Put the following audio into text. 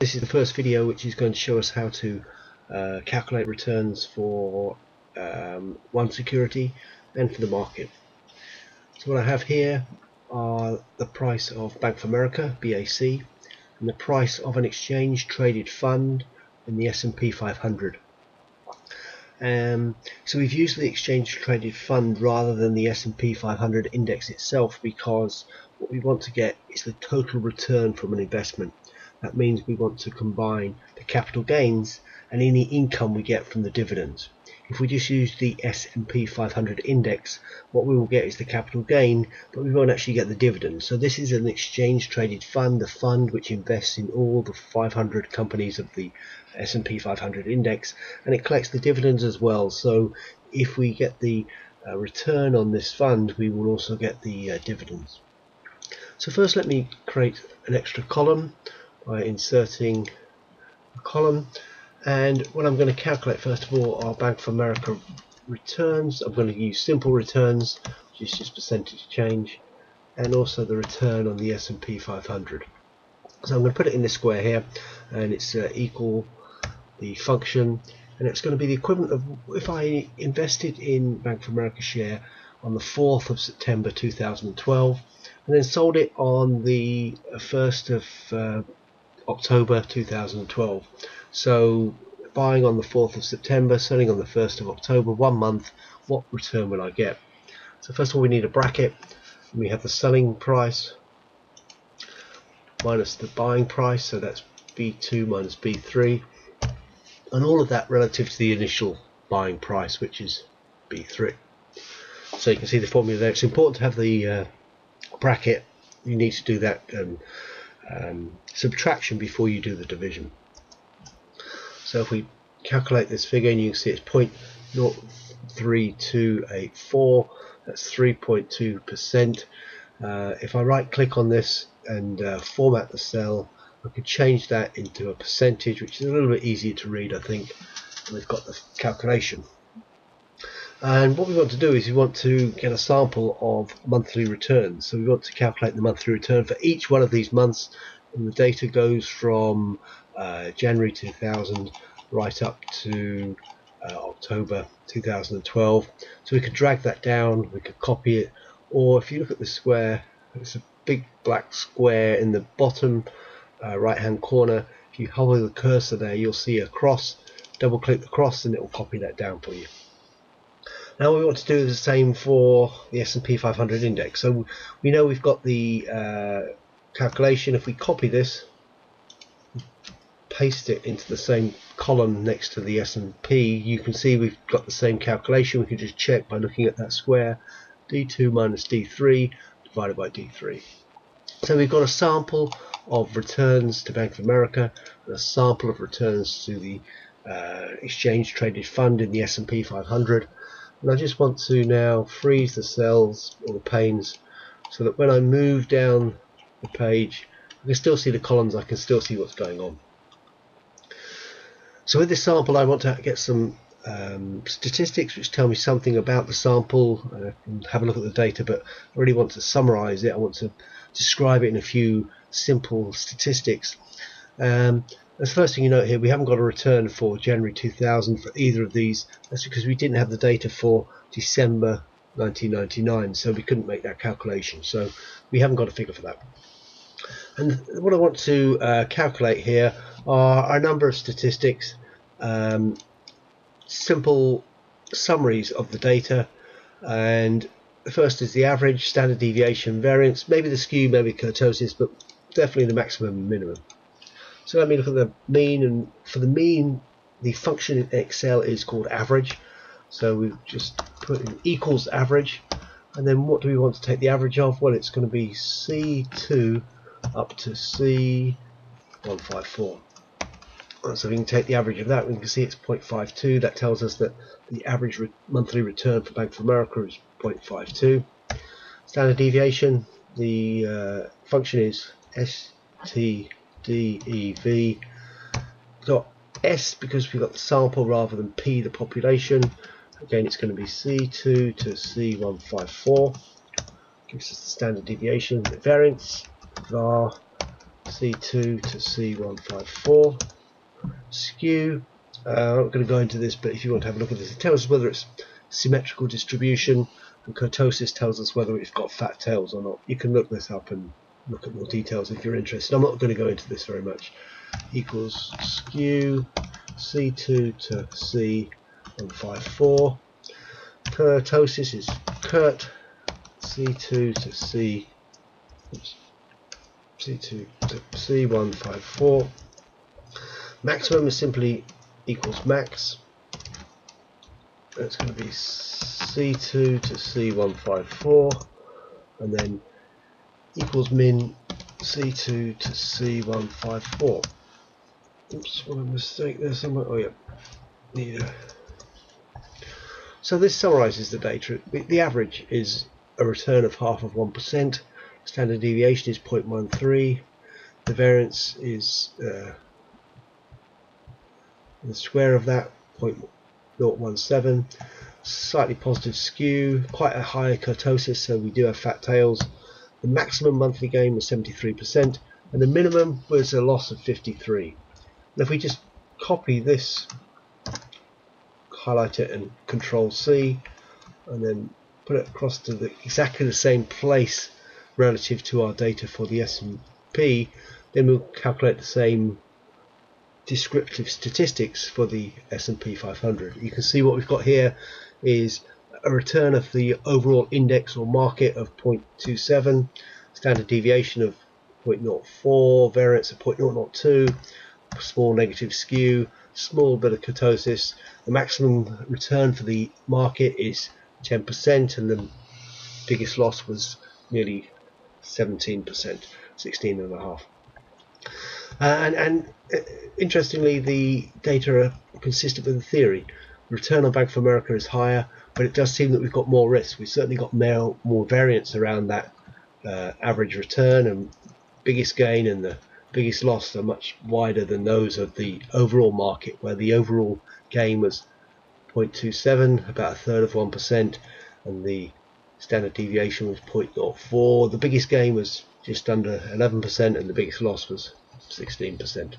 This is the first video which is going to show us how to calculate returns for one security and for the market. So what I have here are the price of Bank of America, BAC, and the price of an exchange traded fund in the S&P 500. So we've used the exchange traded fund rather than the S&P 500 index itself because what we want to get is the total return from an investment. That means we want to combine the capital gains and any income we get from the dividends. If we just use the S&P 500 index, what we will get is the capital gain, but we won't actually get the dividends. So this is an exchange traded fund, the fund which invests in all the 500 companies of the S&P 500 index, and it collects the dividends as well. So if we get the return on this fund, we will also get the dividends. So first let me create an extra column by inserting a column, and what I'm going to calculate first of all are Bank of America returns. I'm going to use simple returns, which is just percentage change, and also the return on the S&P 500. So I'm going to put it in this square here, and it's equal the function, and it's going to be the equivalent of if I invested in Bank of America share on the 4th of September 2012 and then sold it on the 1st of October 2012. So buying on the 4th of September, selling on the 1st of October, 1 month, what return will I get? So first of all we need a bracket, and we have the selling price minus the buying price, so that's B2 minus B3, and all of that relative to the initial buying price, which is B3. So you can see the formula there. It's important to have the bracket. You need to do that subtraction before you do the division. So if we calculate this figure, and you can see it's 0.03284, that's 3.2%. If I right click on this and format the cell, I could change that into a percentage, which is a little bit easier to read, I think. We've got the calculation. And what we want to do is we want to get a sample of monthly returns. So we want to calculate the monthly return for each one of these months, and the data goes from January 2000 right up to October 2012. So we could drag that down, we could copy it, or if you look at the square, it's a big black square in the bottom right hand corner. If you hover the cursor there, you'll see a cross. Double click the cross and it will copy that down for you. Now what we want to do is the same for the S&P 500 index. So we know we've got the calculation. If we copy this, paste it into the same column next to the S&P, you can see we've got the same calculation. We can just check by looking at that square, D2 minus D3 divided by D3. So we've got a sample of returns to Bank of America and a sample of returns to the exchange traded fund in the S&P 500. And I just want to now freeze the cells or the panes so that when I move down the page, I can still see the columns, I can still see what's going on. So with this sample I want to get some statistics which tell me something about the sample. I can have a look at the data, but I really want to summarize it. I want to describe it in a few simple statistics. The first thing you note here, we haven't got a return for January 2000 for either of these. That's because we didn't have the data for December 1999, so we couldn't make that calculation. So we haven't got a figure for that. And what I want to calculate here are a number of statistics, simple summaries of the data. And the first is the average, standard deviation, variance, maybe the skew, maybe kurtosis, but definitely the maximum and minimum. So let me look at the mean, and for the mean, the function in Excel is called average. So we've just put in equals average, and then what do we want to take the average of? Well, it's going to be C2 up to C154. So we can take the average of that. We can see it's 0.52. That tells us that the average monthly return for Bank of America is 0.52. Standard deviation, the function is STDEV dot S because we've got the sample rather than P, the population. Again, it's going to be C2 to C154. Gives us the standard deviation. The variance var C2 to C154. Skew, I'm not going to go into this, but if you want to have a look at this, it tells us whether it's symmetrical distribution, and kurtosis tells us whether it's got fat tails or not. You can look this up and look at more details if you're interested. I'm not going to go into this very much. Equals skew C2 to C154. Kurtosis is kurt C2 to C2 to C154. Maximum is simply equals max. That's going to be C2 to C154, and then equals min C2 to C154. Oops, what a mistake there somewhere. Oh yeah. So this summarizes the data. The average is a return of half of 1%. Standard deviation is 0.13. The variance is the square of that, 0.017. Slightly positive skew, quite a high kurtosis, so we do have fat tails. The maximum monthly gain was 73%, and the minimum was a loss of 53. And if we just copy this, highlight it and Control C, and then put it across to exactly the same place relative to our data for the S&P, then we'll calculate the same descriptive statistics for the S&P 500. You can see what we've got here is a return of the overall index or market of 0.27, standard deviation of 0.04, variance of 0.002, small negative skew, small bit of kurtosis. The maximum return for the market is 10%, and the biggest loss was nearly 17%, 16.5%. And interestingly, the data are consistent with the theory. Return on Bank of America is higher, but it does seem that we've got more risk. We've certainly got more variance around that average return, and biggest gain and the biggest loss are much wider than those of the overall market, where the overall gain was 0.27, about a third of 1%, and the standard deviation was 0.04. The biggest gain was just under 11%, and the biggest loss was 16%.